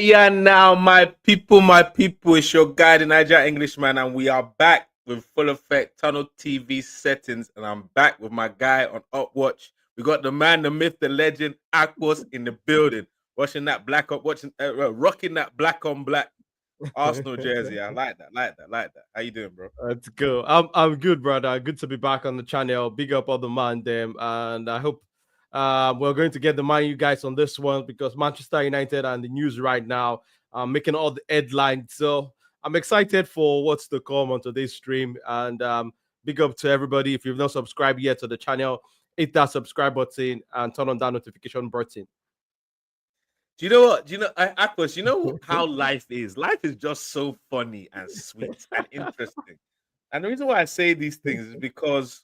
Yeah, now my people, it's your guy, the Niger Englishman, and we are back with full effect Tunnel TV settings, and I'm back with my guy on Upwatch. We got the man, the myth, the legend, Akpos in the building, watching that rocking that black on black Arsenal jersey. I like that. How you doing, bro? Let's go. I'm good, brother. Good to be back on the channel. Big up all the man them, and I hope we're going to get the man you guys on this one because Manchester United and the news right now are making all the headlines. So I'm excited for what's to come on today's stream. And big up to everybody. If you've not subscribed yet to the channel, hit that subscribe button and turn on that notification button. Do you know what? Do you know, Akpos, you know how life is? Life is just so funny and sweet and interesting. And the reason why I say these things is because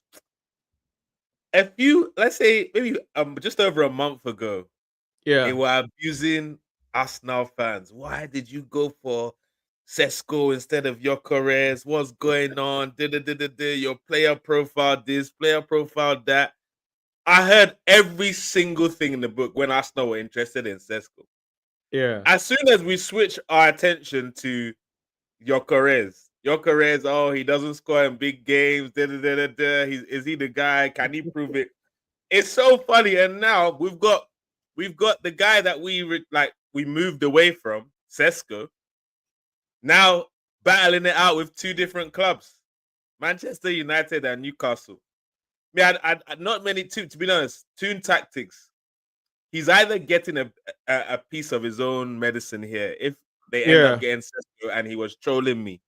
if you, let's say, maybe just over a month ago, they Yeah. were abusing Arsenal fans. Why did you go for Sesko instead of Gyökeres? What's going on? Your player profile this, player profile that. I heard every single thing in the book when Arsenal were interested in Sesko. Yeah. As soon as we switch our attention to Gyökeres, oh, he doesn't score in big games. Is he the guy? Can he prove it? It's so funny. And now we've got the guy that we moved away from, Sesko, now battling it out with two different clubs, Manchester United and Newcastle. Yeah, I not many to be honest. Tune tactics. He's either getting a piece of his own medicine here. If they end up getting Sesko, and he was trolling me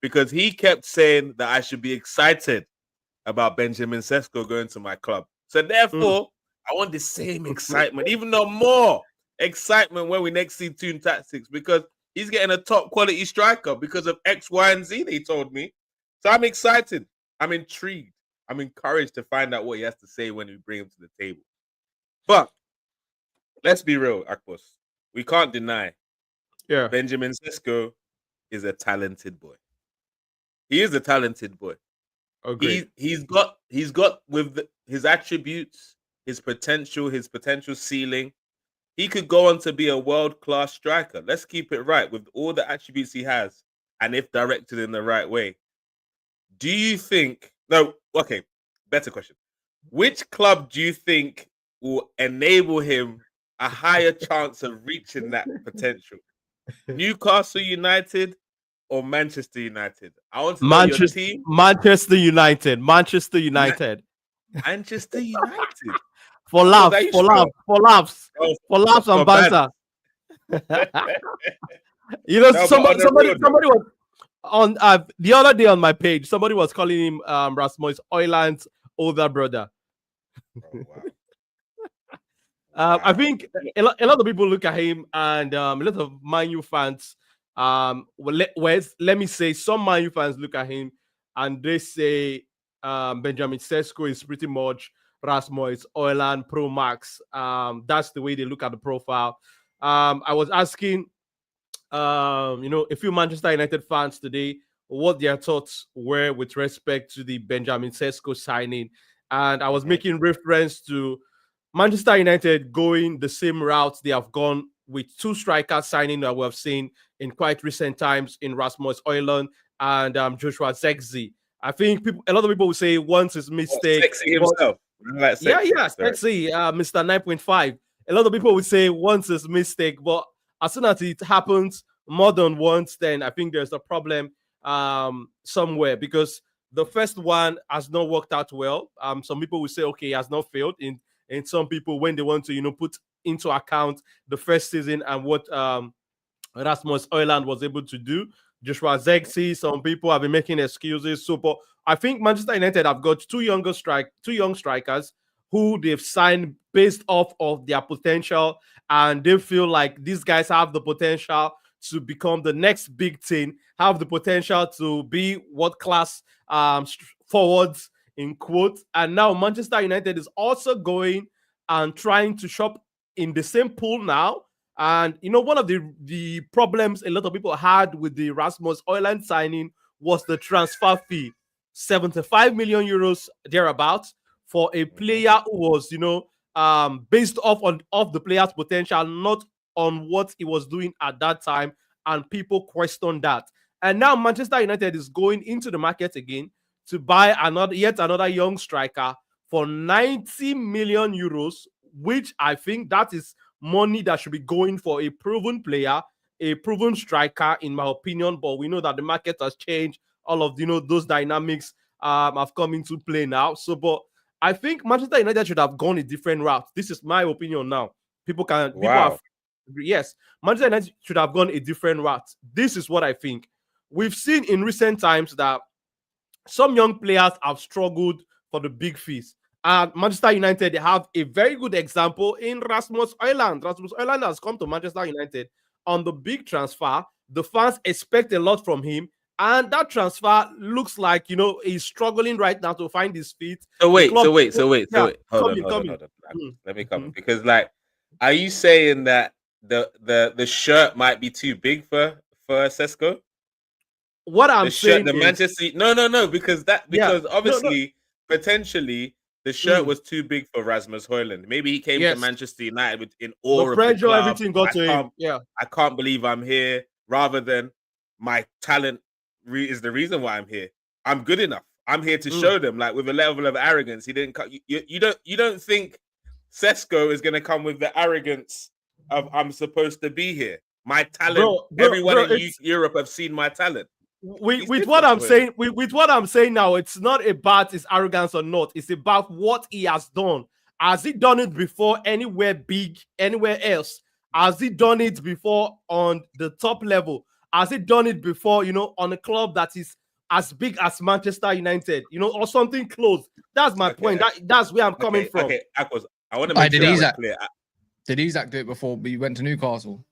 because he kept saying that I should be excited about Benjamin Sesko going to my club. So therefore, I want the same excitement, even though more excitement when we next see Tune Tactics, because he's getting a top quality striker because of X, Y, and Z, they told me. So I'm excited. I'm intrigued. I'm encouraged to find out what he has to say when we bring him to the table. But let's be real, Akpos. We can't deny Benjamin Sesko is a talented boy. He is a talented boy. He's got with his attributes, his potential ceiling. He could go on to be a world-class striker. Let's keep it right with all the attributes he has, and if directed in the right way. Do you think? No, okay. Better question. Which club do you think will enable him a higher chance of reaching that potential? Newcastle United or Manchester United? I want to know your team. Manchester United. Manchester United. For laughs and banter. You know, somebody was on the other day on my page. Somebody was calling him Rasmus Højlund's older brother. Oh, wow. I think a lot of people look at him, and a lot of Man U fans. Let me say, some Man U fans look at him and they say Benjamin Sesko is pretty much Rasmus Højlund Pro Max. That's the way they look at the profile. I was asking, a few Manchester United fans today what their thoughts were with respect to the Benjamin Sesko signing, and I was making reference to Manchester United going the same route they have gone with two strikers signing that we have seen in quite recent times in Rasmus Højlund and Joshua Zexi. I think a lot of people will say once his mistake. Sexy himself. Sexy, Mr. 9.5. A lot of people would say once his mistake, but as soon as it happens more than once, then I think there's a problem somewhere, because the first one has not worked out well. Some people will say, okay, he has not failed. And some people, when they want to, put into account the first season and what Rasmus Højlund was able to do, Joshua Zexi, some people have been making excuses. So, but I think Manchester United have got two young strikers who they've signed based off of their potential, and they feel like these guys have the potential to become the next big thing, have the potential to be world-class forwards, in quotes. And now Manchester United is also going and trying to shop in the same pool now. And one of the problems a lot of people had with the Rasmus Højlund signing was the transfer fee, 75 million euros thereabouts, for a player who was based off the player's potential, not on what he was doing at that time, and people questioned that. And now Manchester United is going into the market again to buy yet another young striker for 90 million euros, which I think that is money that should be going for a proven player, a proven striker, in my opinion. But we know that the market has changed. All of those dynamics have come into play now. So, but I think Manchester United should have gone a different route. This is my opinion now. Yes, Manchester United should have gone a different route. This is what I think. We've seen in recent times that some young players have struggled for the big fees. And Manchester United, they have a very good example in Rasmus Højlund. Rasmus Højlund has come to Manchester United on the big transfer. The fans expect a lot from him. And that transfer looks like, he's struggling right now to find his feet. So wait. Hold on. Let me come. Because, are you saying that the shirt might be too big for Sesko? What I'm saying is Manchester. No, because obviously potentially the shirt was too big for Rasmus Højlund. Maybe he came to Manchester United in awe of the club. Everything got to him. Yeah, I can't believe I'm here. Rather than my talent is the reason why I'm here. I'm good enough. I'm here to show them. With a level of arrogance, he didn't. You don't think Sesko is going to come with the arrogance of I'm supposed to be here? My talent. Everyone in Europe have seen my talent. With what I'm saying now, it's not about his arrogance or not. It's about what he has done. Has he done it before anywhere big, anywhere else? Has he done it before on the top level? Has he done it before, on a club that is as big as Manchester United, or something close? That's my point. That's where I'm coming from. Okay, Akpos, I want to make sure I'm clear. Did Isak do it before we went to Newcastle?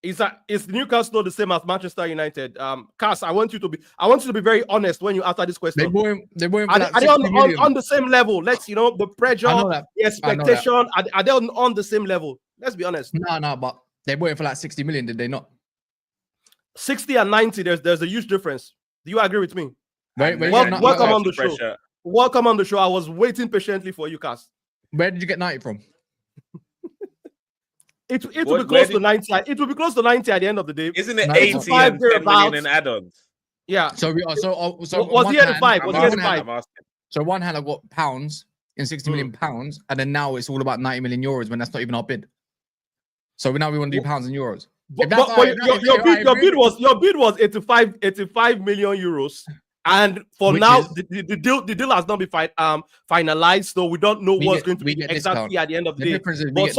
Is Newcastle the same as Manchester United? Cass, I want you to be very honest when you answer this question. They bought him are they on the same level? Let's the pressure, the expectation. Are they on the same level? Let's be honest. No, but they bought him for 60 million, did they not? 60 and 90, there's a huge difference. Do you agree with me? Welcome on the show. Welcome on the show. I was waiting patiently for you, Cass. Where did you get 90 from? It will be close to 90. It will be close to 90 at the end of the day. Isn't it 80 and 10 million in add-ons? Yeah. So was he 85? Was he 85? So one hand I got pounds in 60 million pounds, and then now it's all about 90 million euros when that's not even our bid. So now we want to do pounds and euros. But your bid was 85 million euros. And for now, the deal has not been finalized, so we don't know what's going to be exactly at the end of the day. But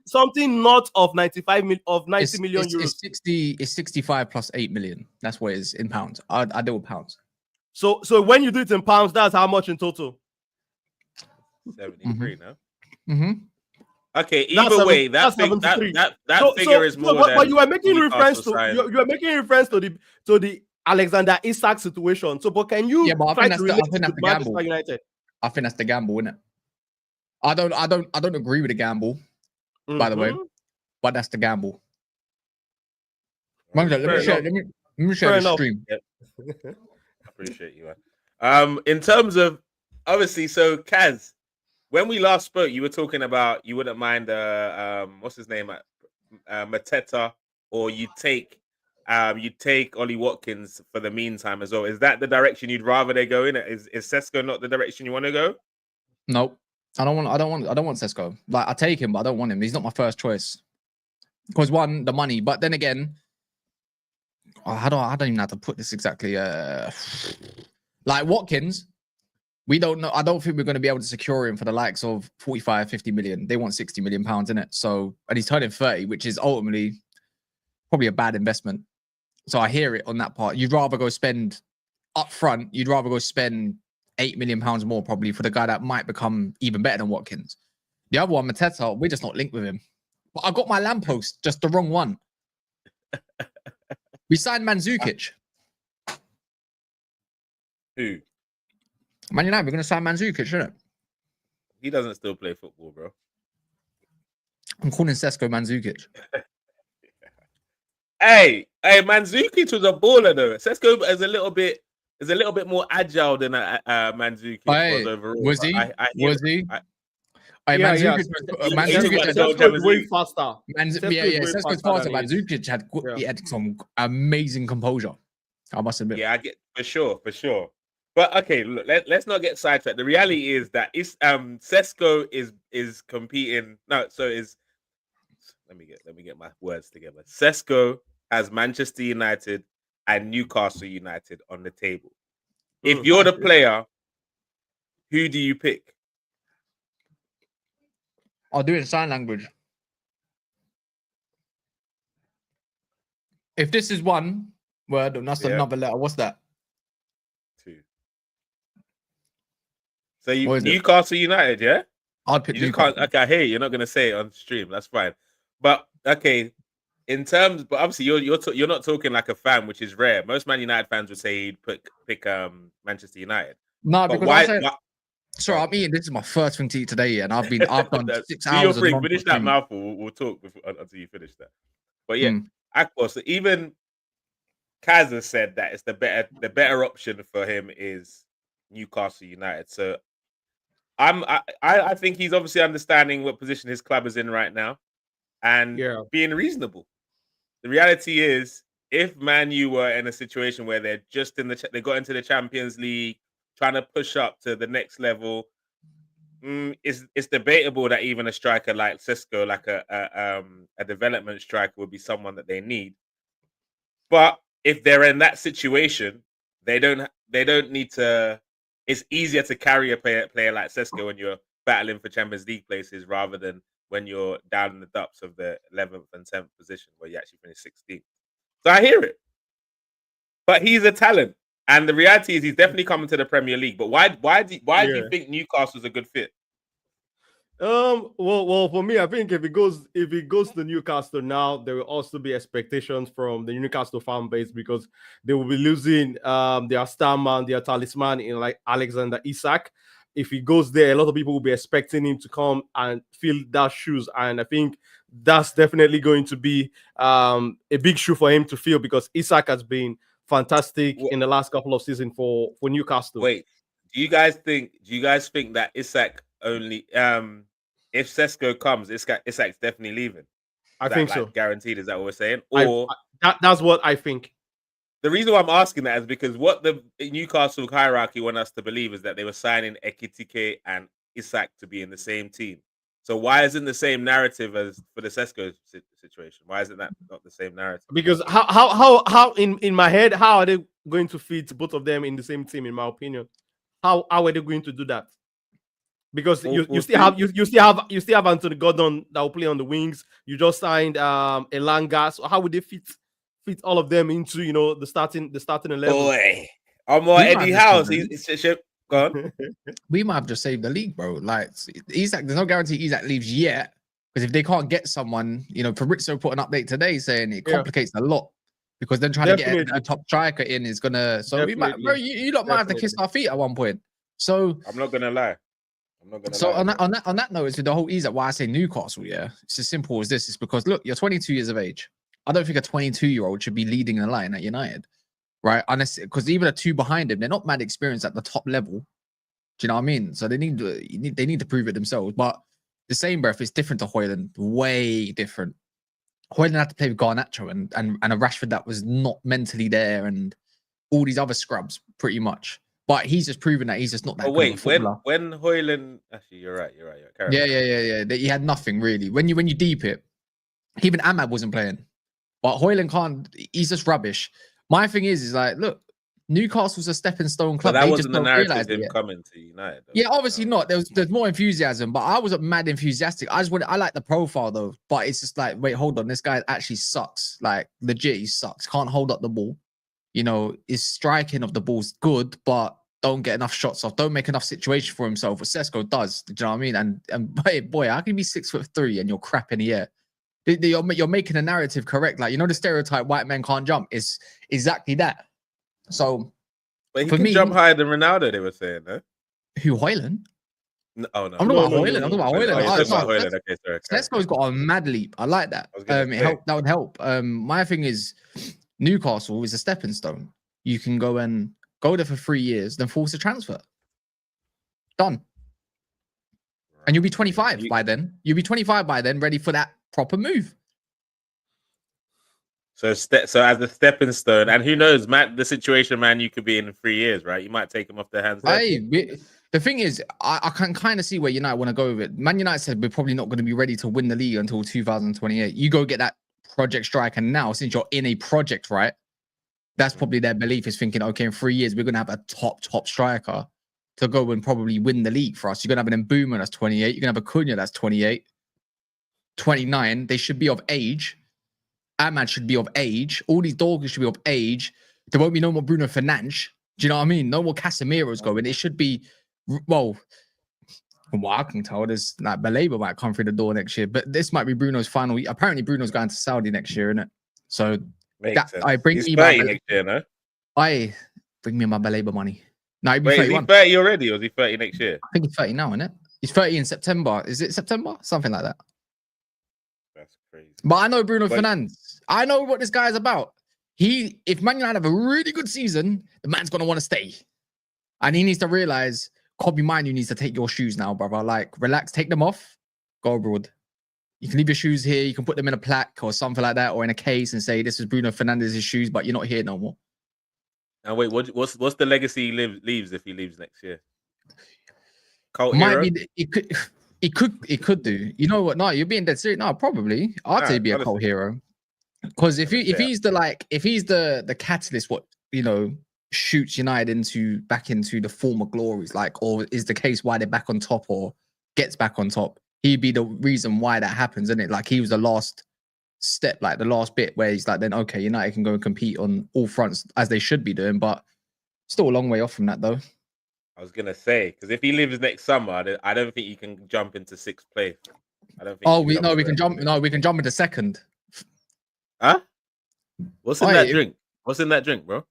something not of 90 million euros. It's 65 plus 8 million. That's what it is in pounds. I deal with pounds. So when you do it in pounds, that's how much in total? 73 now. Mm-hmm. Okay, either way, that figure is more than. But you were making reference to the Alexander Isak situation. So, but can you? Yeah, but I think that's the gamble. United? I think that's the gamble, isn't it? I don't agree with the gamble, by the way, but that's the gamble. Let me share the stream. Yep. I appreciate you, man. In terms of obviously, so Kaz, when we last spoke, you were talking about you wouldn't mind what's his name, Mateta, or you take Ollie Watkins for the meantime as well. Is that the direction you'd rather they go in? Is Sesko not the direction you want to go? No, I don't want Sesko. I take him, but I don't want him. He's not my first choice. Because one, the money, but then again, I don't even know how to put this exactly. Watkins, we don't know. I don't think we're going to be able to secure him for the likes of 45, 50 million. They want 60 million pounds in it. So, and he's turning 30, which is ultimately probably a bad investment. So I hear it on that part. You'd rather go spend up front. You'd rather go spend 8 million pounds more probably for the guy that might become even better than Watkins. The other one, Mateta, we're just not linked with him. But I got my lamppost, just the wrong one. We signed Mandzukic. Who? Man United, we're going to sign Mandzukic, isn't it? He doesn't still play football, bro. I'm calling Sesko Mandzukic. Hey, Mandzukic was a baller though. Sesko is a little bit more agile than Mandzukic was overall. Was he? Hey, Yeah, yeah. Sesko is way faster. Sesko's faster, but than Zukic had some amazing composure. I must admit. Yeah, I get for sure. But okay, look, let's not get sidetracked. The reality is that Sesko is competing. No, so is let me get my words together. Sesko has Manchester United and Newcastle United on the table. If you're the player, who do you pick? I'll do it in sign language. If this is one word and that's another letter, what's that? 2. So you Newcastle United, yeah? I'd pick Newcastle. Okay, I hear you. You're not gonna say it on stream. That's fine. But okay, in terms, but obviously you're not talking like a fan, which is rare. Most Man United fans would say he'd pick Manchester United. No, because why? Sorry, I'm eating. This is my first thing to eat today, and I've done 6 hours. Finish that mouthful. We'll talk until you finish that. But yeah, Akpos. So even Kaz has said that it's the better option for him is Newcastle United. So I think he's obviously understanding what position his club is in right now, and being reasonable. The reality is, if Man U were in a situation where they're just they got into the Champions League, trying to push up to the next level, it's debatable that even a striker like Sesko, like a development striker, would be someone that they need. But if they're in that situation, they don't need to. It's easier to carry a player like Sesko when you're battling for Champions League places rather than when you're down in the depths of the 11th and 10th position where you actually finish 16th. So I hear it. But he's a talent. And the reality is he's definitely coming to the Premier League. But why do you think Newcastle's a good fit? Well, for me, I think if it goes to Newcastle now, there will also be expectations from the Newcastle fan base because they will be losing their star man, their talisman in like Alexander Isak. If he goes there, a lot of people will be expecting him to come and fill that shoes, and I think that's definitely going to be a big shoe for him to fill because Isak has been fantastic in the last couple of seasons for Newcastle. Wait, do you guys think that Isak only if Sesko comes, Isak's definitely leaving? I think so. Guaranteed, is that what we're saying? Or that's what I think. The reason why I'm asking that is because what the Newcastle hierarchy want us to believe is that they were signing Ekitike and Isak to be in the same team. So why isn't the same narrative as for the Sesko situation? Why isn't that not the same narrative? Because how in my head, how are they going to fit both of them in the same team? In my opinion, how are they going to do that? Because you still have Anthony Gordon that will play on the wings. You just signed Elanga. So how would they fit all of them into the starting 11? Boy, I'm more Eddie House. Go on. We might have just saved the league, bro. Like Isak, there's no guarantee Isak leaves yet. Because if they can't get someone, Fabrizio put an update today saying it complicates a lot. Because then trying to get a top striker in is gonna. So we might, bro. You lot might have to kiss our feet at one point. So I'm not gonna lie. On that note, it's with the whole Isak. Why I say Newcastle, it's as simple as this. It's because look, you're 22 years of age. I don't think a 22-year-old should be leading the line at United, right? Because even the two behind him, they're not mad experienced at the top level. Do you know what I mean? So they need to prove it themselves. But the same breath, it's different to Højlund, way different. Højlund had to play with Garnacho and a Rashford that was not mentally there, and all these other scrubs, pretty much. But he's just proven that he's just not that good of a footballer. When Højlund, actually, you're right. Yeah. He had nothing really. When you deep it, even Ahmad wasn't playing. But Højlund can't. He's just rubbish. My thing is like, look, Newcastle's a stepping stone club. But that wasn't the narrative of him coming to United. Yeah, obviously not. There's more enthusiasm, but I wasn't mad enthusiastic. I like the profile though. But it's just like, wait, hold on, this guy actually sucks. Like legit, he sucks. Can't hold up the ball. His striking of the ball's good, but don't get enough shots off. Don't make enough situation for himself. What Sesko does. Do you know what I mean? And boy, how can you be 6'3" and you're crap in the air? You're making a narrative correct. Like, the stereotype white men can't jump is exactly that. So, but he can jump higher than Ronaldo, they were saying, no? Who, Højlund? No, oh, no. I'm talking about Højlund. I'm talking about Højlund. Okay, sorry. Sesko's got a mad leap. I like that. That would help. My thing is, Newcastle is a stepping stone. You can go there for 3 years, then force a transfer. Done. And you'll be 25 by then. You'll be 25 by then, ready for that proper move. So as a stepping stone, and who knows, man, the situation, man, you could be in 3 years, right? You might take him off their hands. The thing is, I can kind of see where United want to go with it. Man United said we're probably not going to be ready to win the league until 2028. You go get that project striker now, since you're in a project, right? That's probably their belief, is thinking, okay, in 3 years, we're going to have a top striker to go and probably win the league for us. You're going to have an Mbeumo that's 28. You're going to have a Cunha that's 28. 29. They should be of age. Ahmad should be of age. All these dogs should be of age. There won't be no more Bruno Fernandes. Do you know what I mean? No more Casemiro's going. It should be, well, from what I can tell, there's like Baleba might come through the door next year, but this might be Bruno's final. Apparently, Bruno's going to Saudi next year, isn't it? So I bring He's me 30 next year, no? I bring me my Baleba money. No, he'll be Wait, 31. is he 30 already, or is he 30 next year? I think he's 30 now, isn't it? He's 30 in September. Is it September? Something like that. That's crazy. But I know Bruno Fernandes. I know what this guy is about. If Man United have a really good season, the man's gonna want to stay, and he needs to realize, Kobe Minu needs to take your shoes now, brother. Like, relax, take them off, go abroad. You can leave your shoes here. You can put them in a plaque or something like that, or in a case, and say this is Bruno Fernandes' shoes, but you're not here no more. And wait, what's the legacy he leaves if he leaves next year? Cult Might hero? be. It could do. You know what? No, you're being dead serious. No, probably. I'd say be a cult hero. Because if he's the catalyst, what shoots United back into the former glories, like, or is the case why they're back on top or gets back on top, he'd be the reason why that happens, isn't it? Like, he was the last step, like the last bit where he's like, then okay, United can go and compete on all fronts as they should be doing, but still a long way off from that though. I was gonna say, because if he leaves next summer, I don't think he can jump into sixth place. I don't think. We can jump. No, we can jump into second. Huh? What's in that drink? What's in that drink, bro?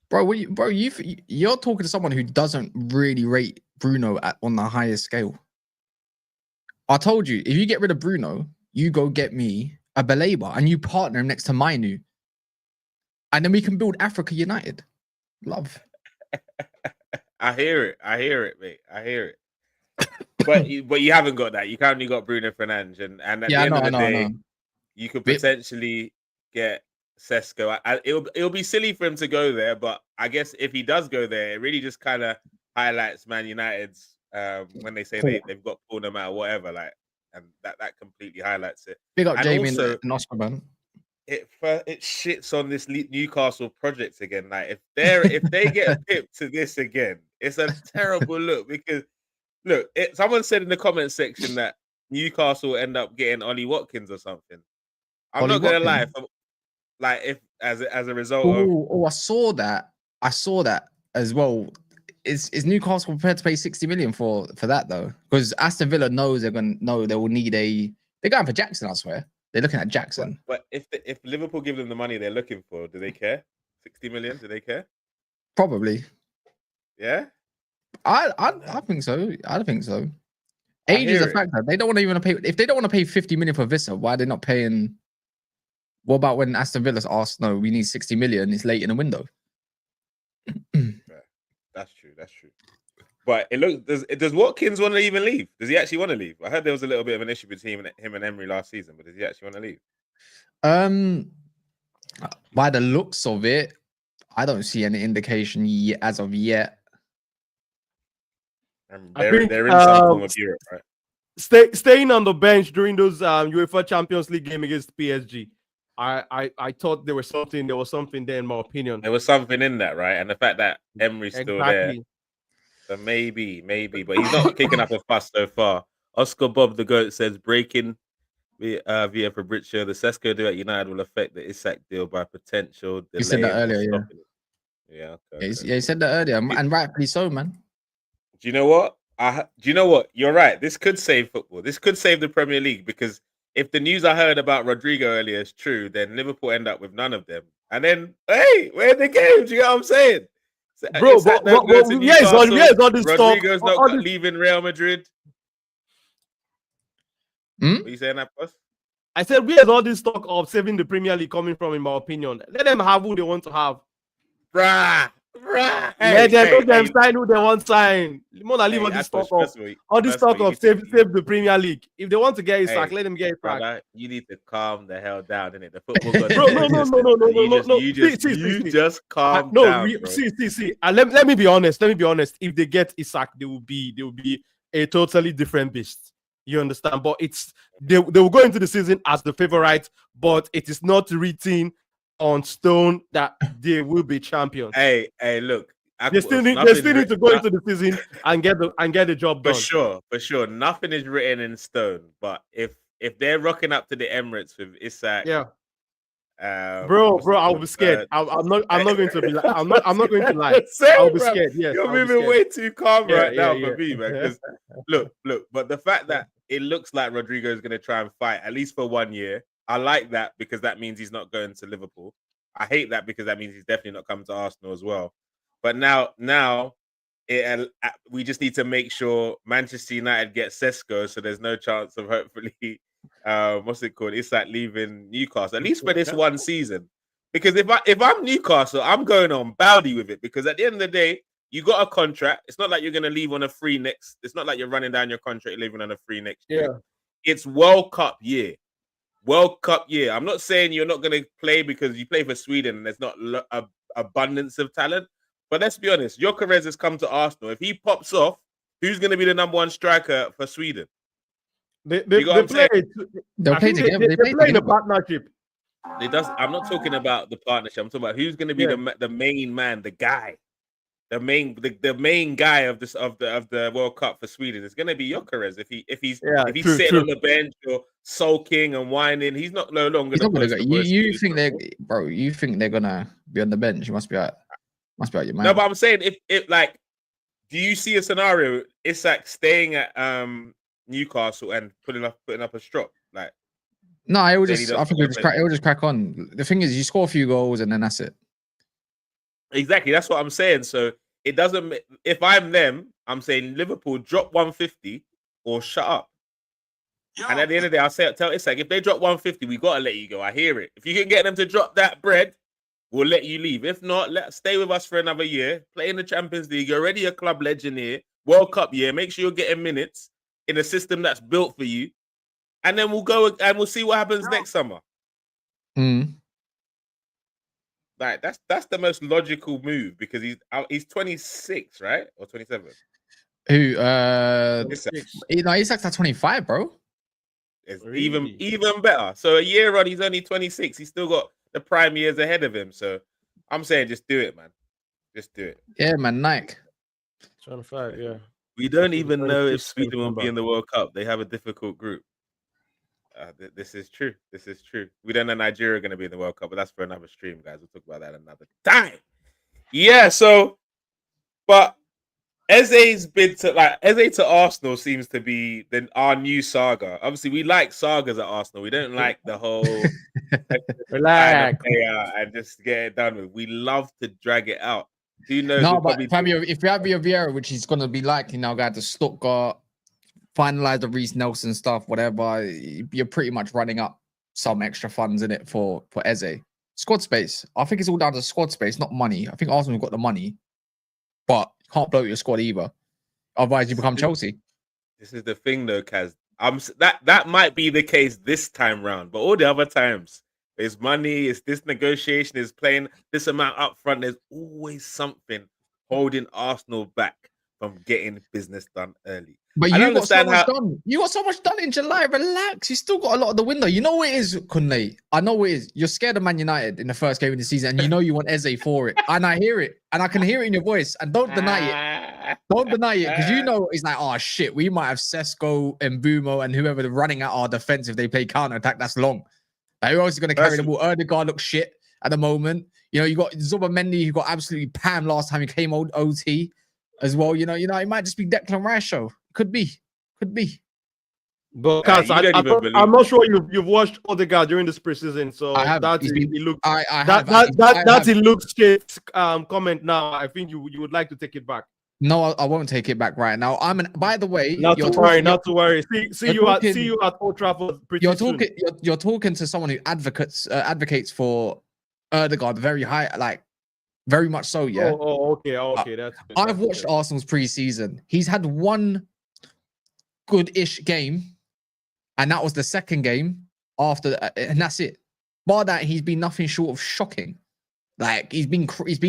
Bro, you're talking to someone who doesn't really rate Bruno on the highest scale. I told you, if you get rid of Bruno, you go get me a Baleba and you partner him next to Minu, and then we can build Africa United. Love. I hear it, mate. I hear it. but you haven't got that. You currently got Bruno Fernandes, and at the end of the day, you could potentially get Sesko. It'll be silly for him to go there, but I guess if he does go there, it really just kind of highlights Man United's when they say they've got pull no matter whatever, like, and that completely highlights it. Big up Jamie and Oscar, man. It shits on this Newcastle project again. Like, if they get a pip to this again, it's a terrible look, because look, someone said in the comment section that Newcastle will end up getting Ollie Watkins or something. I'm not gonna lie, like, if as a result of I saw that as well. Is Newcastle prepared to pay 60 million for that though? Because Aston Villa knows they will need they're going for Jackson, I swear. They're looking at Jackson. But if Liverpool give them the money they're looking for, do they care? 60 million, do they care? Probably. Yeah? I think so. I think so. Age is a factor. They don't want to even pay. If they don't want to pay 50 million for Vissa, why are they not paying? What about when Aston Villa's asked, no, we need 60 million, it's late in the window. That's true. But does Watkins want to even leave? Does he actually want to leave? I heard there was a little bit of an issue between him and Emery last season, but does he actually want to leave? By the looks of it, I don't see any indication as of yet. They're in some form of Europe, right? Staying on the bench during those UEFA Champions League game against PSG, I thought there was something there, in my opinion. There was something in that, right? And the fact that Emery's still there. So maybe, but he's not kicking up a fuss so far. Oscar Bob the Goat says, breaking via Fabrizio, the Sesko deal at United will affect the Isak deal by potential delay. You said that earlier, yeah. Okay. Yeah, you said that earlier, and rightfully so, man. Do you know what? You're right. This could save football. This could save the Premier League, because if the news I heard about Rodrygo earlier is true, then Liverpool end up with none of them. And then, hey, where are the games? You know what I'm saying? Bro, all this Rodrygo's talk. not leaving Real Madrid. What are you saying, Akpos? I said, where's all this talk of saving the Premier League coming from, in my opinion? Let them have who they want to have. Bruh. Right. Let them sign who they want sign. Mona leave all this talk of save the Premier League. If they want to get Isak, let them get Isak. Brother, you need to calm the hell down, innit? The football god. Bro, no. You just calm no, down, bro. See. Let me be honest. If they get Isak, they will be a totally different beast. You understand? But they will go into the season as the favorite, but it is not written on stone that they will be champions. Hey, look. They still need to go into the season and get the job done. For sure. Nothing is written in stone. But if they're rocking up to the Emirates with Isak, bro, I'll be scared. I'm not going to be. I'm not going to lie. I'll be scared. Yes, you're moving way too calm right now for me, man. Because look. But the fact that it looks like Rodrygo is going to try and fight at least for 1 year, I like that because that means he's not going to Liverpool. I hate that because that means he's definitely not coming to Arsenal as well. But now we just need to make sure Manchester United get Sesko, so there's no chance of hopefully Isak leaving Newcastle, at least for this one season. Because if I'm Newcastle, I'm going on Bowdy with it, because at the end of the day, you got a contract. It's not like you're going to leave on a free next. It's not like you're running down your contract, leaving on a free next year. It's World Cup year. I'm not saying you're not going to play because you play for Sweden and there's not abundance of talent. But let's be honest, Gyökeres has come to Arsenal. If he pops off, who's going to be the number one striker for Sweden? They play in a partnership. I'm not talking about the partnership. I'm talking about who's going to be the main man, the guy, the main guy of the World Cup for Sweden. It's going to be Gyökeres. If he's sitting on the bench or sulking and whining, he's not no longer. You think they're gonna be on the bench? You must be out your mind. No, but I'm saying if like, do you see a scenario Isak staying at Newcastle and putting up a strop? Like, no, I think it will just crack on. The thing is, you score a few goals and then that's it. Exactly, that's what I'm saying. So it doesn't. If I'm them, I'm saying Liverpool drop 150 or shut up. Yeah. And at the end of the day, tell Isak, if they drop 150, we gotta let you go. I hear it. If you can get them to drop that bread, we'll let you leave. If not, stay with us for another year. Play in the Champions League. You're already a club legend here. World Cup year. Make sure you're getting minutes in a system that's built for you. And then we'll go and we'll see what happens next summer. Like that's the most logical move, because he's 26, right? Or 27. Who? Isak's at 25, bro. It's even better. So a year on, he's only 26. He's still got the prime years ahead of him. So I'm saying, just do it, man. Just do it. Yeah, man. Nike. 25. Yeah. We don't even know if Sweden will be in the World Cup. They have a difficult group. This is true. We don't know Nigeria are going to be in the World Cup, but that's for another stream, guys. We'll talk about that another time. Yeah. So, but Eze's bid to Arsenal seems to be our new saga. Obviously, we like sagas at Arsenal. We don't like the whole relax and just get it done with. We love to drag it out. Who knows? No, but if we have Vieira, which is going to be likely now, going to Stuttgart, finalize the Reece Nelson stuff, whatever, you're pretty much running up some extra funds in it for Eze. Squad space. I think it's all down to squad space, not money. I think Arsenal have got the money, but you can't bloat your squad either. Otherwise, you become Chelsea. This is the thing, though, Kaz. That might be the case this time round, but all the other times, it's money, it's this negotiation, is playing this amount up front. There's always something holding Arsenal back from getting business done early. But you got so much done. You got so much done in July. Relax. You still got a lot of the window. You know what it is, Kunle. I know what it is. You're scared of Man United in the first game of the season, and you know you want Eze for it. And I hear it, and I can hear it in your voice. And don't deny it. Don't deny it, because you know it's like, oh shit, we might have Sesko and Mbumo and whoever running at our defense if they play counter attack. That's long. Like, who else is going to carry the ball? Erdegaard looks shit at the moment. You know, you got Zubomendi, who got absolutely panned last time he came OT as well. You know, it might just be Declan Rice show. Could be. But I'm not sure you've watched Odegaard during this preseason, so that's it looks straight comment now. I think you would like to take it back. No, I won't take it back right now. By the way, not to worry. See you at Old Trafford. You're talking to someone who advocates for Erdegaard very high, like Very much so, yeah. Okay. That's good. I've watched Arsenal's pre-season. He's had one good-ish game, and that was the second game after, and that's it. Bar that, he's been nothing short of shocking. Like he's been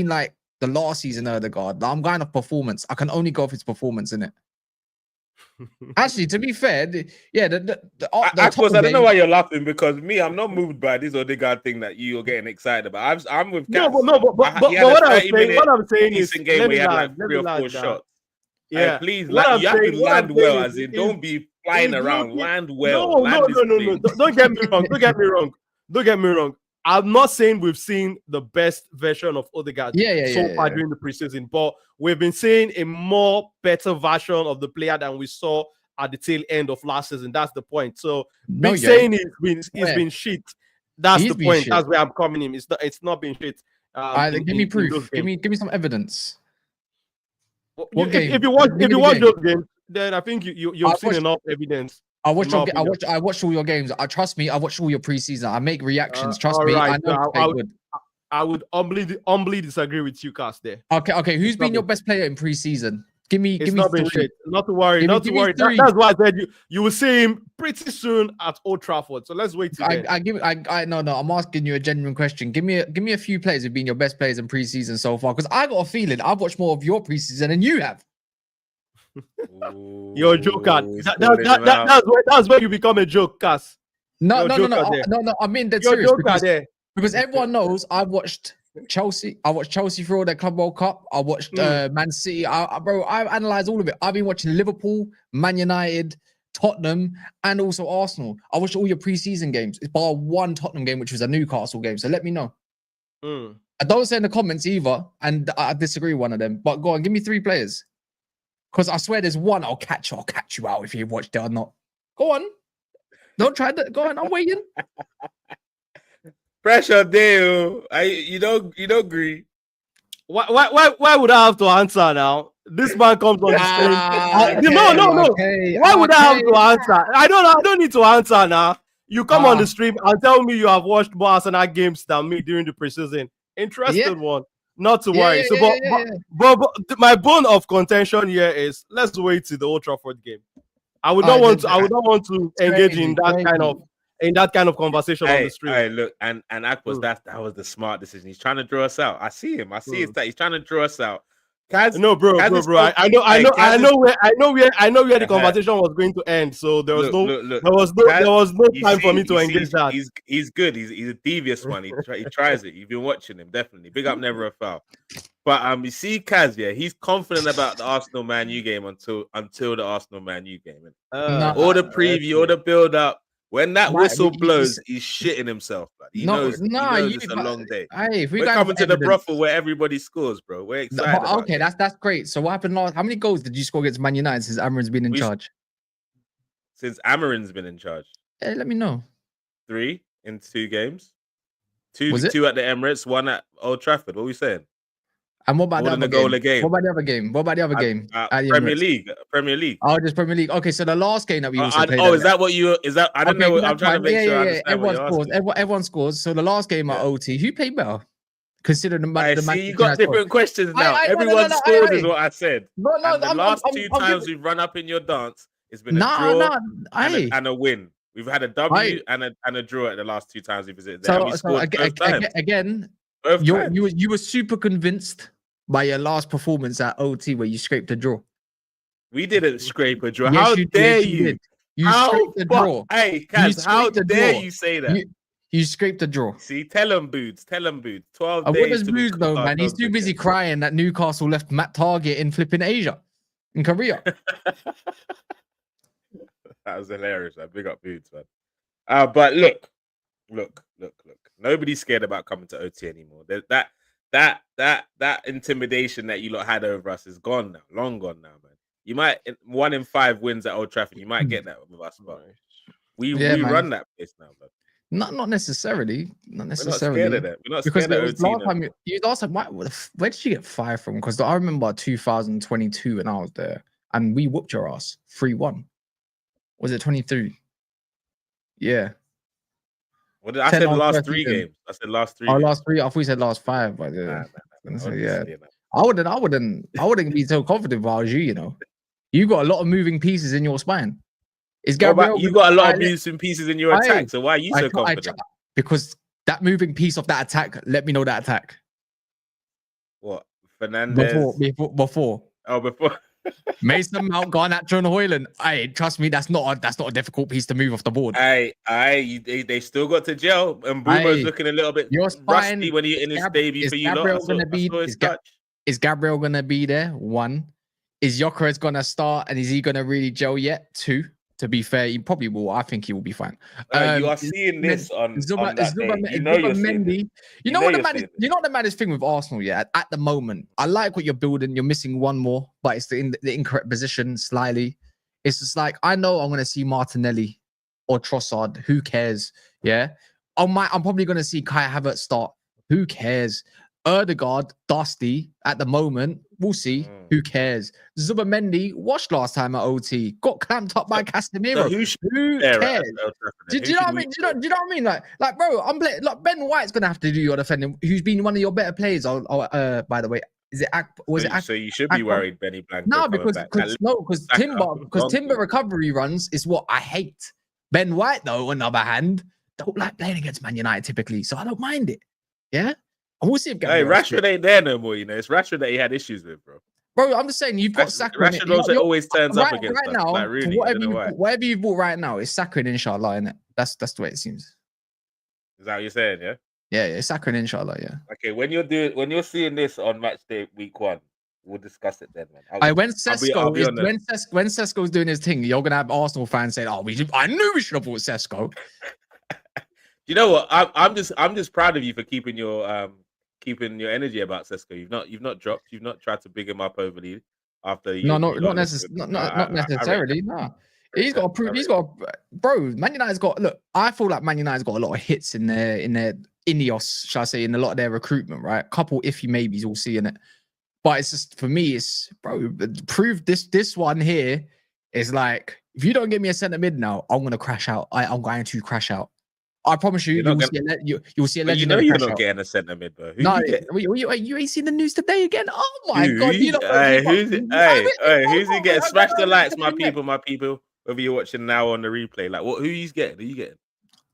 like the last season Odegaard. I'm going off performance. I can only go off his performance in it. Actually, to be fair, Akpos, I don't know why you're laughing because I'm not moved by this Odegaard thing that you're getting excited about. I'm with Kat. But what I'm saying is, game where he had like 3 or 4 shots. Yeah, like, please, like, you have to land well, as in don't be flying around. Land well. No. Don't get me wrong. Don't get me wrong. I'm not saying we've seen the best version of Odegaard so far during the preseason, but we've been seeing a more better version of the player than we saw at the tail end of last season. That's the point. So saying it's been shit. That's the point. Shit. That's where I'm coming in. It's not been shit. Give me proof. Give me some evidence. If you watch those games, then I think you've seen enough evidence. I watched all your games. Trust me, I watched all your preseason. I make reactions. Trust me. Right. I would humbly disagree with you, Cass. There. Okay. Who's been your best player in preseason? Give me not 3. Shit. Not to worry. That's why I said you will see him pretty soon at Old Trafford. So let's wait. No. I'm asking you a genuine question. Give me a few players who've been your best players in preseason so far. Because I got a feeling I've watched more of your preseason than you have. You're a joker. That's where you become a joke, Cass. No. I mean that's serious because everyone knows I've watched Chelsea. I watched Chelsea through all their Club World Cup. I watched Man City. I've analyzed all of it. I've been watching Liverpool, Man United, Tottenham, and also Arsenal. I watched all your preseason games. It's bar one Tottenham game, which was a Newcastle game. So let me know. I don't say in the comments either, and I disagree with one of them. But go on, give me 3 players. Because I swear there's one I'll catch you out if you watched it or not. Go on. Don't try that. Go on, I'm waiting. Pressure there. You don't agree. Why would I have to answer now? This man comes on the stream. No. Why would I have to answer? I don't need to answer now. You come on the stream and tell me you have watched more Arsenal games than me during the preseason. Interesting one. Not to worry. But my bone of contention here is let's wait till the Old Trafford game. I would not want to engage in that kind of conversation on the stream. Hey, look, and Akpos, that was the smart decision. He's trying to draw us out. I see him. I see that he's trying to draw us out. I know where the conversation was going to end. So there was no time for me to engage that. He's good. He's a devious one. He tries it. You've been watching him, definitely. Big up, never a foul. But you see, Kaz, he's confident about the Arsenal Man U game until the Arsenal Man U game. All the preview, all the build up. When that whistle blows, he's shitting himself. He knows it's a long day. Hey, we're coming to the brothel where everybody scores, bro. We're excited. That's great. So what happened last? How many goals did you score against Man United since Amarin's been in charge? Since Amarin's been in charge, let me know. 3 in 2 games. 2 at the Emirates, 1 at Old Trafford. What are we saying? And what about the other game? What about the other game? Premier League. Oh, just Premier League. Okay, so the last game that we also played. Is that what you? Is that? I don't know. I'm trying to make sure. I understand everyone scores. So the last game at OT, who played better? Considering the match. You got different questions now. Everyone scored is what I said. No, the last 2 times we've run up in your dance, it's been a draw and a win. We've had a W and a draw at the last 2 times we visited. Again, you were super convinced by your last performance at OT where you scraped a draw. We didn't scrape a draw. How dare you? You scraped a draw. Hey, Kaz, how dare you say that? You scraped a draw. See, tell him, Boots. 12 days. What does Boots know, man? He's too busy crying that Newcastle left Matt Target in flipping Asia, in Korea. That was hilarious, man. Big up Boots, man. But look. Nobody's scared about coming to OT anymore. That intimidation that you lot had over us is gone now, long gone now, man. You might 1 in 5 wins at Old Trafford. You might get that with us, but we run that place now, man. Not necessarily. Not necessarily. We're not scared of that. We're not scared of OT. Last time, where did you get 5 from? Because I remember 2022 when I was there, and we whooped your ass 3-1. Was it 23? Yeah. What did I said? The last 3 games. I said last 3. Oh, last 3. I thought you said last 5. But yeah. So, yeah, I wouldn't be so confident if I was you. You know, you got a lot of moving pieces in your spine. Is Gabriel? You got a lot of moving pieces in your attack. So why are you so confident? Because that moving piece of that attack. Let me know that attack. What Fernandez? Before. Oh, before. Mason Mount, Garnacho, and Hoyland. Trust me, that's not a difficult piece to move off the board. They still got to gel, and Brumo's looking a little bit rusty when he's in his debut for you lot. Is Gabriel gonna be there? 1. Is Gyökeres gonna start, and is he gonna really gel yet? 2. To be fair, he probably will. I think he will be fine. You are seeing this on Mendy. You know what the maddest thing with Arsenal? Yeah, at the moment, I like what you're building. You're missing one more, but it's in the incorrect position slightly. It's just like I know I'm gonna see Martinelli or Trossard. Who cares? Yeah, I'm probably gonna see Kai Havertz start. Who cares? Erdegaard, dusty at the moment. We'll see. Who cares? Zubamendi watched last time at OT. Got clamped up by Casemiro. Who cares? Do you know what I mean? Do you know what I mean? Like, bro, I'm playing. Like Ben White's gonna have to do your defending. Who's been one of your better players? By the way, is it Akpos? So you should be worried, Benny Blanco. No, because Timber recovery runs is what I hate. Ben White, though, on the other hand, don't like playing against Man United typically, so I don't mind it. Yeah. And we'll see if Rashford ain't there no more, you know. It's Rashford that he had issues with, bro. Bro, I'm just saying you've got Saka. Rashford always turns up against right now. Like, really, whatever you bought right now is Saka and inshallah, innit? That's the way it seems. Is that what you're saying? Yeah. Yeah, Saka and inshallah, yeah. Okay, when you're seeing this on match day week 1, we'll discuss it then, man. When Sesko's doing his thing, you're gonna have Arsenal fans saying, "Oh, I knew we should have bought Sesko." You know what? I'm just proud of you for keeping your energy about Sesko. You've not dropped. You've not tried to big him up overly after. Not necessarily. No, he's got to prove. Bro. Man United's got. Look, I feel like Man United's got a lot of hits in their Ineos, shall I say, in a lot of their recruitment. Right, couple iffy maybes all seeing it, but it's just for me. It's prove this one here is like if you don't give me a centre mid now, I'm gonna crash out. I'm going to crash out. I promise you, you'll see a legend. You know you're not getting a centre mid, bro. You ain't seen the news today again. Oh my god! Who's he getting? Smash the likes, my people. Whether you're watching now on the replay, like who he's getting? Who you getting?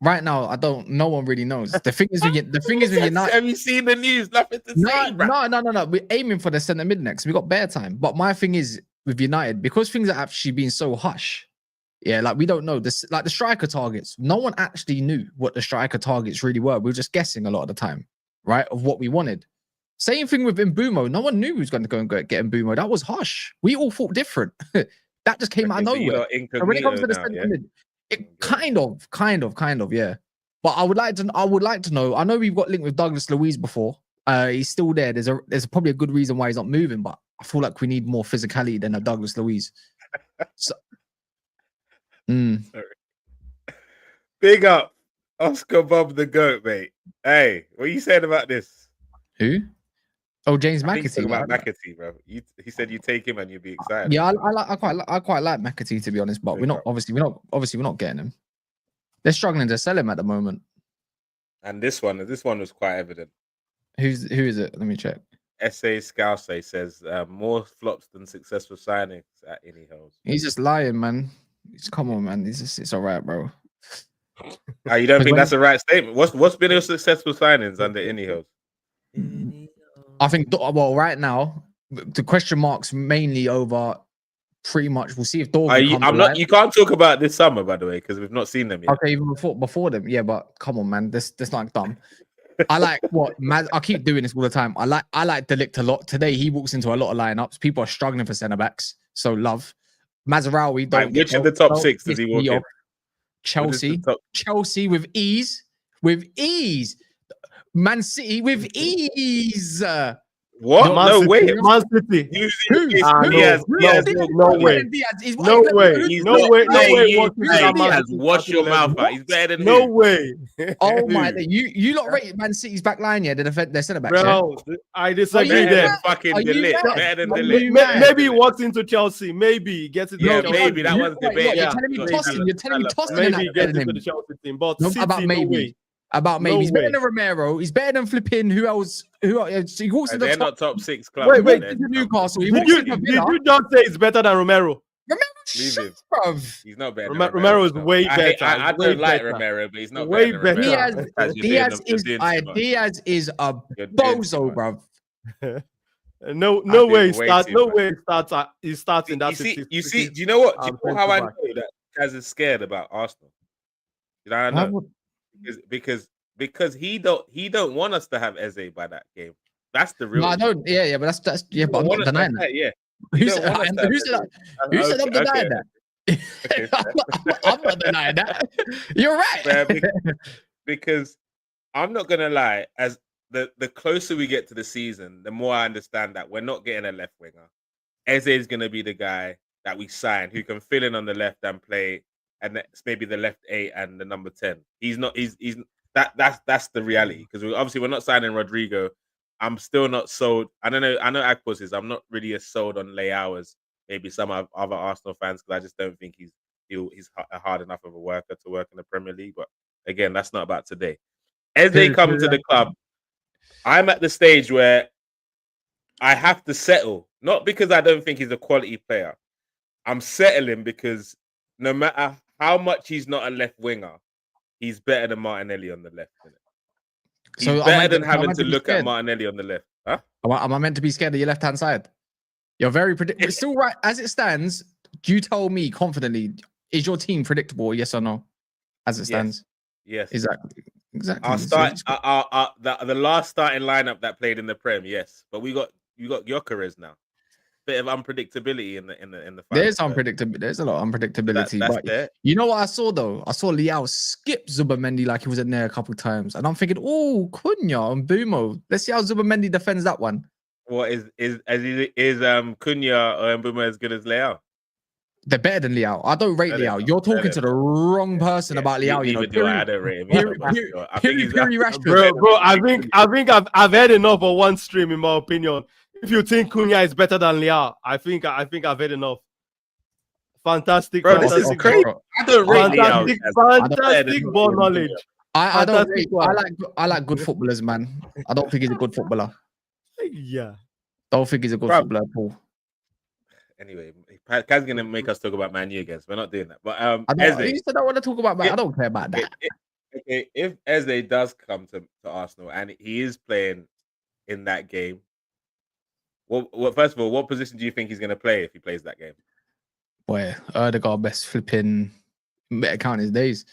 Right now, I don't. No one really knows. The thing is, when you're not. Have you seen the news? Nothing to say. No. We're aiming for the centre mid next. We got bare time. But my thing is with United because things are actually being so hush. Yeah, like we don't know this, like the striker targets. No one actually knew what the striker targets really were. We were just guessing a lot of the time, right? Of what we wanted. Same thing with Mbumo. No one knew who was going to go and get Mbumo. That was harsh. We all thought different. That just came out of nowhere. So when it comes to the centre mid, it kind of, yeah. But I would like to know. I know we've got linked with Douglas Luiz before. He's still there. There's probably a good reason why he's not moving, but I feel like we need more physicality than a Douglas Luiz. So. Big up Oscar Bob the GOAT, mate. Hey, what are you saying about this? Who? Oh, James McAtee. About McAtee, bro. He said you take him and you'd be excited. Yeah, I quite like McAtee, to be honest, but we're not getting him. They're struggling to sell him at the moment. And this one was quite evident. Who is it? Let me check. SA Scousey says more flops than successful signings at any holes. He's just lying, man. Come on, man. It's all right, bro. You don't think that's the right statement? What's been your successful signings under Ineos? I think right now the question marks mainly over pretty much. We'll see if Dorgan. You can't talk about this summer, by the way, because we've not seen them yet. Okay, even before them, yeah. But come on, man. This not dumb. I like I keep doing this all the time. I like Delict a lot. Today he walks into a lot of lineups. People are struggling for centre backs. So love. Mazarawi. Which of the top 6 does he walk in? Chelsea with ease. Man City with ease. What? No way. Man City. No way. Wash your mouth out. He's better than no way. Oh my God. You lot rate Man City's back line, yeah? Their centre backs. Bro, I disagree there. Fucking delete. Better than delete. Maybe he walks into Chelsea. Maybe he gets it. Yeah, maybe that was debate. You're telling me tossing. Maybe he gets into the Chelsea team, but about maybe. about maybe No he's better way. than Romero. He's better than flipping. Who else? So he walks in the They're top. not top 6 club. Wait, He wait, walks into Newcastle. He Did walks you, into did Villa. you just say it's better than Romero? Romero, Leave him. bruv. He's not better than Romero is He's not. way I hate- better. I Way don't like better. Romero, but he's not Way better than Romero. better. Diaz You're doing too much. Diaz is a You're doing too bozo, much. bruv. No doing way he way starts. too No much. way he starts in that. You see, do you know what? Do you know how I know centre-back. that Kaz is scared about Arsenal? You know how I know? Because he don't want us to have Eze by that game. That's the real. No, I don't. Yeah, but that's yeah, but I'm not denying that. Yeah. Who said I'm denying that? Okay, I'm not denying that. You're right. because I'm not gonna lie, as the closer we get to the season, the more I understand that we're not getting a left winger. Eze is gonna be the guy that we sign who can fill in on the left and play, and that's maybe the left 8 and the number 10. He's not. He's that's the reality, because we're not signing Rodrygo. I'm still not sold. I don't know. I know Akpos is. I'm not really as sold on Leao as maybe some other Arsenal fans, because I just don't think he's hard enough of a worker to work in the Premier League. But again, that's not about today. As they come to the club, I'm at the stage where I have to settle, not because I don't think he's a quality player. I'm settling because no matter how much he's not a left winger, he's better than Martinelli on the left. He's better than having to look at Martinelli on the left. Huh? Am I meant to be scared of your left-hand side? You're very predictable. It's still right as it stands. Do you tell me confidently, is your team predictable? Yes or no? As it stands. Yes. Exactly. Our start, the last starting lineup that played in the Prem, yes. But you got Gyökeres now. Bit of unpredictability in the fight. There's unpredictability. There's a lot of unpredictability. That's but there. You know what I saw though? I saw Leao skip Zubimendi like he was in there a couple of times, and I'm thinking, oh, Cunha and Bumo. Let's see how Zubimendi defends that one. What is Cunha or Mbeumo as good as Leao? They're better than Leao. I don't rate Leao. You're talking to the wrong person about Leao. You know, I don't rate him. I think he's bro. I think I've had enough of one stream, in my opinion. If you think Cunha is better than Leao, I think I've had enough. Fantastic, bro. This is crazy. I don't rate Leao. Fantastic ball knowledge. I don't rate. I like good footballers, man. I don't think he's a good footballer. Yeah. Don't think he's a good footballer, Paul. Anyway, Kaz's gonna make us talk about Man U again, so we're not doing that. But you said I want to talk about Man. I don't care about that. Okay, if Eze does come to Arsenal and he is playing in that game, well, first of all, what position do you think he's going to play if he plays that game? Boy, Erdegaard best flipping better count his days.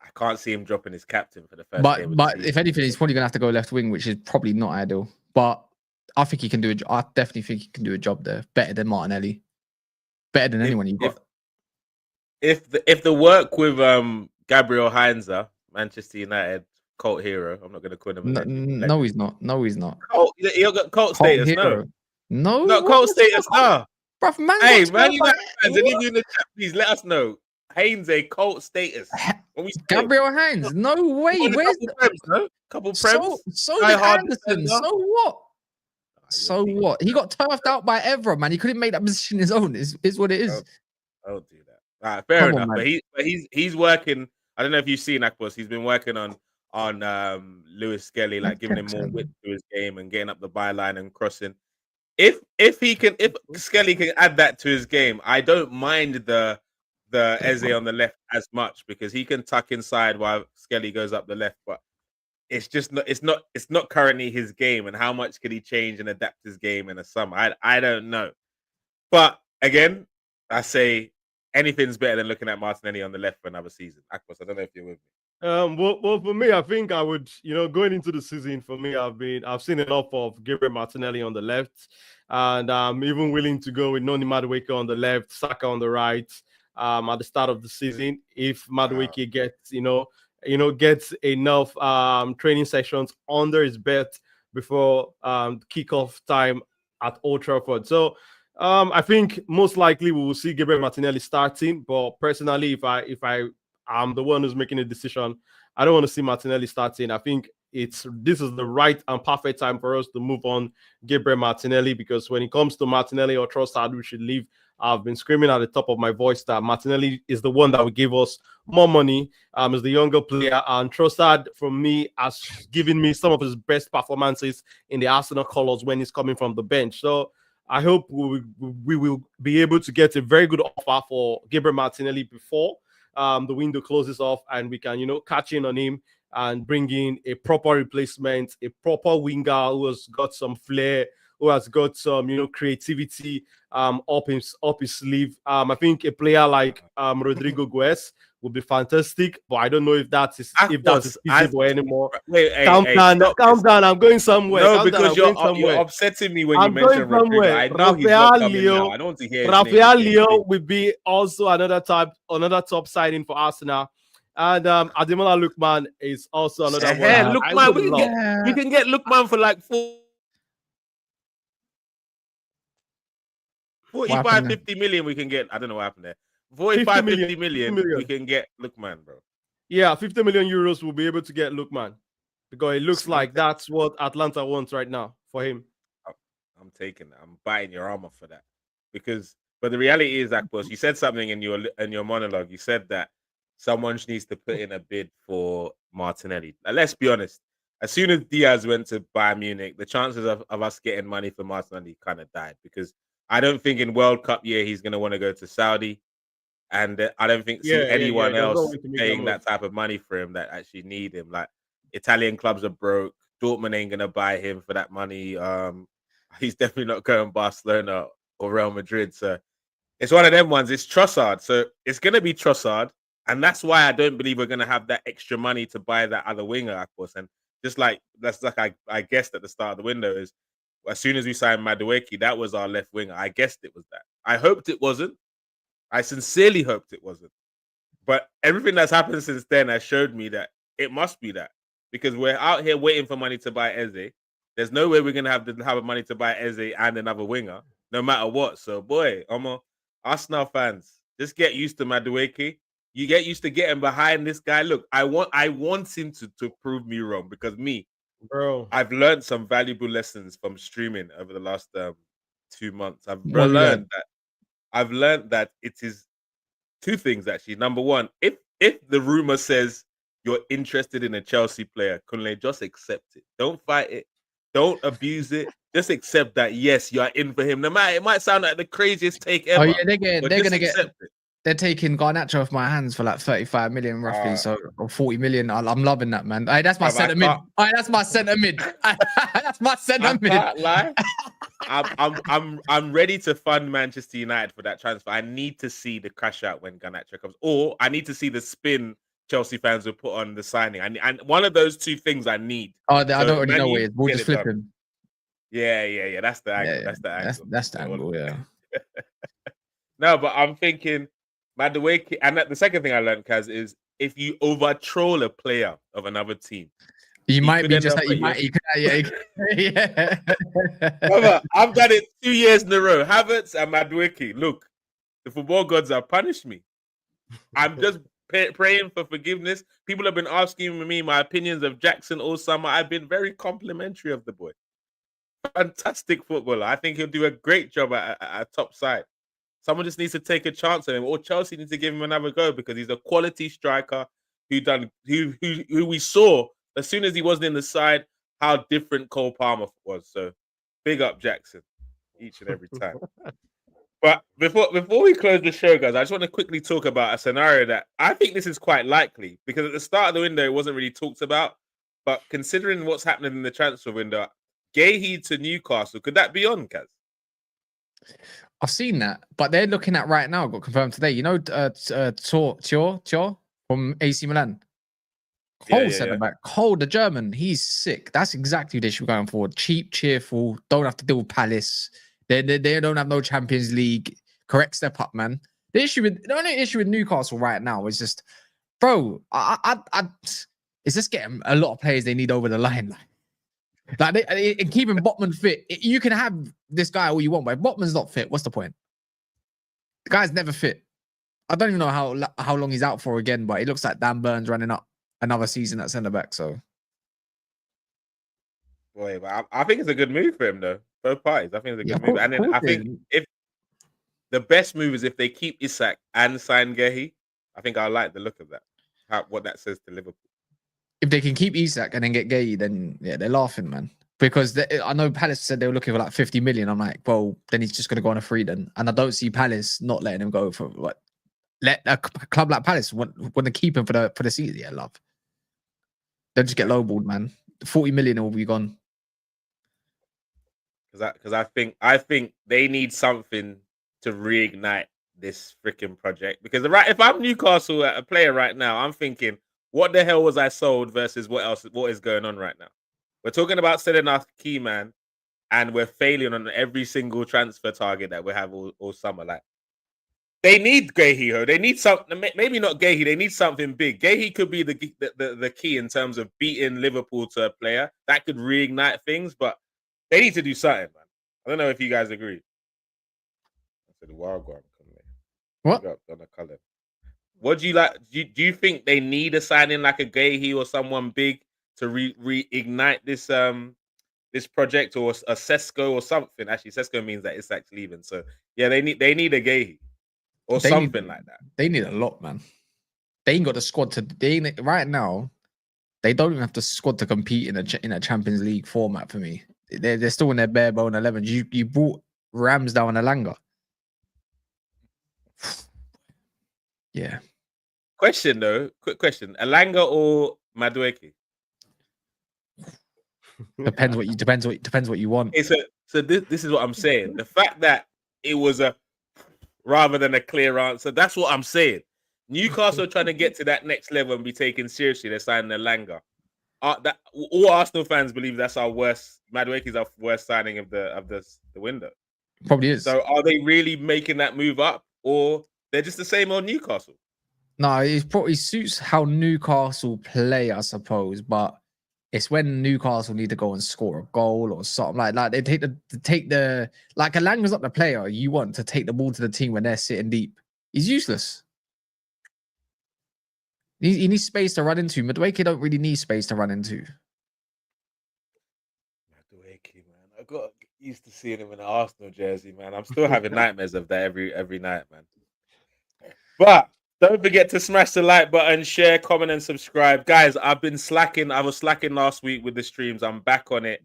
I can't see him dropping his captain for the first game. But if anything, he's probably going to have to go left wing, which is probably not ideal. But I think he can do I definitely think he can do a job there. Better than Martinelli. Better than anyone you've got. If the work with Gabriel Heinze, Manchester United cult hero, I'm not going to call him. No, he's not. No, he's not. He'll get cult status. Hero. No, not cult status. No. Bruv, man, hey, Man United fans, if you in the chat, please let us know. Heinze cult status. Gabriel Heinze, no way. Where's the couple prems? So did Anderson. So what? So what? He got turfed out by Evra, man. He couldn't make that position his own. Is what it is. I'll do that. All right, fair enough. But he's working. I don't know if you've seen Akpos. He's been working on Lewis Skelly, like giving him more width to his game and getting up the byline and crossing. If Skelly can add that to his game, I don't mind the Eze on the left as much, because he can tuck inside while Skelly goes up the left. But it's just not. It's not currently his game. And how much can he change and adapt his game in the summer? I don't know. But again, I say anything's better than looking at Martinelli on the left for another season. Akpos, I don't know if you're with me. Well, for me, I think I would, going into the season, for me, I've seen enough of Gabriel Martinelli on the left, and I'm even willing to go with Noni Madueke on the left, Saka on the right. At the start of the season, if Madueke gets, gets enough training sessions under his belt before kickoff time at Old Trafford. So I think most likely we will see Gabriel Martinelli starting. But personally, if I'm the one who's making a decision, I don't want to see Martinelli starting. I think this is the right and perfect time for us to move on Gabriel Martinelli, because when it comes to Martinelli or Trossard, we should leave. I've been screaming at the top of my voice that Martinelli is the one that will give us more money. As the younger player, and Trossard, for me, has given me some of his best performances in the Arsenal colours when he's coming from the bench. So I hope we will be able to get a very good offer for Gabriel Martinelli before the window closes off, and we can, catch in on him and bring in a proper replacement, a proper winger who has got some flair, who has got some, creativity up his sleeve. I think a player like Rodrygo Guehi would be fantastic, but I don't know if that is feasible anymore. Calm down. I'm going somewhere. No, because you're upsetting me when you mention Rodrygo. I know he's not coming now. I don't want to hear Rafael Leo will be also another top signing for Arsenal. And Ademola Lookman is also another one. Lookman, we can get Lookman for like 45, 50 million. We can get. I don't know what happened there. 45, 50 million. We can get Lookman, bro. Yeah, 50 million euros we'll be able to get Lookman, because it looks like that's what Atlanta wants right now for him. I'm taking that. I'm biting your armor for that, but the reality is, Akpos, you said something in your monologue. You said that someone needs to put in a bid for Martinelli. Now, let's be honest. As soon as Diaz went to Bayern Munich, the chances of us getting money for Martinelli kind of died, because I don't think in World Cup year he's going to want to go to Saudi. And I don't think anyone else paying that type of money for him that actually need him. Like, Italian clubs are broke. Dortmund ain't going to buy him for that money. He's definitely not going Barcelona or Real Madrid. So it's one of them ones. It's Trossard. So it's going to be Trossard. And that's why I don't believe we're going to have that extra money to buy that other winger, of course. And just like I guessed at the start of the window, is as soon as we signed Madueke, that was our left winger. I guessed it was that. I hoped it wasn't. I sincerely hoped it wasn't. But everything that's happened since then has showed me that it must be that, because we're out here waiting for money to buy Eze. There's no way we're going to have money to buy Eze and another winger, no matter what. So, boy, Arsenal fans, just get used to Madueke. You get used to getting behind this guy. Look, I want him to prove me wrong, because bro, I've learned some valuable lessons from streaming over the last 2 months. I've learned that it is two things, actually. Number one, if the rumor says you're interested in a Chelsea player, Kunle, just accept it. Don't fight it. Don't abuse it. Just accept that, yes, you are in for him. No matter, it might sound like the craziest take ever. Oh yeah, they're taking Garnacho off my hands for like 35 million roughly, or 40 million. I'm loving that, man. That's my centre mid. That's my centre mid. That's my centre mid. I can't lie. I'm ready to fund Manchester United for that transfer. I need to see the crash out when Garnacho comes, or I need to see the spin Chelsea fans will put on the signing. And one of those two things I need. I don't already know where it is. We'll just flip him. Yeah. That's the angle. Yeah. That's the angle. Yeah. No, but I'm thinking, Madueke, and the second thing I learned, Kaz, is if you over troll a player of another team, you might be just like yeah. Brother, I've done it 2 years in a row. Havertz and Madueke. Look, the football gods have punished me. I'm just praying for forgiveness. People have been asking me my opinions of Jackson all summer. I've been very complimentary of the boy. Fantastic footballer. I think he'll do a great job at top side. Someone just needs to take a chance on him, or Chelsea needs to give him another go, because he's a quality striker who we saw as soon as he wasn't in the side how different Cole Palmer was. So big up Jackson each and every time. But before we close the show, guys, I just want to quickly talk about a scenario that I think this is quite likely, because at the start of the window it wasn't really talked about. But considering what's happening in the transfer window, Guehi to Newcastle, could that be on, Kaz? I've seen that, but they're looking at right now, got confirmed today. You know, Tio from AC Milan. Cole centre back. Cole, the German, he's sick. That's exactly what they should be going for. Cheap, cheerful, don't have to deal with Palace. They don't have no Champions League. Correct step up, man. The only issue with Newcastle right now is just, bro, it's just getting a lot of players they need over the line. Like keeping Botman fit. You can have this guy all you want, but if Botman's not fit, what's the point? The guy's never fit. I don't even know how long he's out for again, but it looks like Dan Burns running up another season at centre back. So Boy, but I think it's a good move for him though. Both parties. I think it's a Yeah, good move. And then I think it if the best move is if they keep Isak and sign Guehi, I think I like the look of that. What that says to Liverpool. if they can keep Isak and then get Guehi, then yeah, they're laughing, man. Because I know Palace said they were looking for like 50 million. I'm like, well, then he's just going to go on a free then. And I don't see Palace not letting him go for what. Let a club like Palace want to keep him for the season. Yeah, love. They'll just get lowballed, man. 40 million will be gone. Because I think they need something to reignite this freaking project. Because if I'm Newcastle a player right now, I'm thinking, what the hell was I sold versus what is going on right now? We're talking about selling our key man, and we're failing on every single transfer target that we have all summer. Like, they need Guehi. They need something. Maybe not Guehi. They need something big. Guehi could be the key in terms of beating Liverpool to a player that could reignite things. But they need to do something, man. I don't know if you guys agree. I said the wild one. What? On the color. What do you like? Do you think they need a signing like a Guehi or someone big to reignite this project, or a Sesko or something? Actually, Sesko means that Isak's leaving. So yeah, they need a Guehi or something like that. They need a lot, man. They ain't got the squad to. Right now, they don't even have the squad to compete in a Champions League format. For me, they're still in their bare bone 11. You brought Ramsdale and Alanga. Yeah. Question though, quick question: Alanga or Madueke? Depends what you want. Okay, so this is what I'm saying. The fact that it was a rather than a clear answer, that's what I'm saying. Newcastle trying to get to that next level and be taken seriously. They're signing Alanga. All Arsenal fans believe that's our worst. Madueke's our worst signing of the window. Probably is. So are they really making that move up, or they're just the same old Newcastle? No, it probably suits how Newcastle play, I suppose. But it's when Newcastle need to go and score a goal or something like they take the like Alanga's not the player you want to take the ball to the team when they're sitting deep. He's useless. He needs space to run into. Madueke don't really need space to run into. Madueke, man, I got used to seeing him in an Arsenal jersey, man. I'm still having nightmares of that every night, man. But don't forget to smash the like button, share, comment, and subscribe. Guys, I've been slacking. I was slacking last week with the streams. I'm back on it.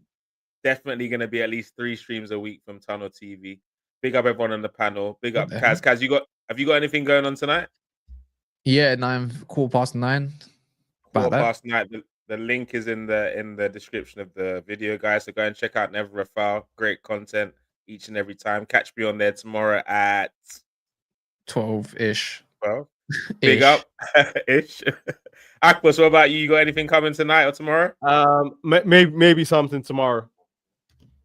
Definitely going to be at least 3 streams a week from Tunnel TV. Big up everyone on the panel. Big up Kaz. Kaz, have you got anything going on tonight? Yeah, 9:09. Quarter past 9. The link is in the description of the video, guys. So go and check out Never a Foul. Great content each and every time. Catch me on there tomorrow at 12-ish. Well, big up ish. Akpos, what about you? You got anything coming tonight or tomorrow? Maybe something tomorrow.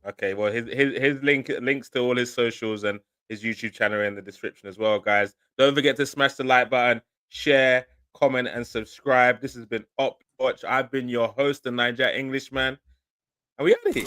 Okay, well, his links to all his socials and his YouTube channel are in the description as well, guys. Don't forget to smash the like button, share, comment, and subscribe. This has been Op Watch. I've been your host, the Niger Englishman, and we out of here.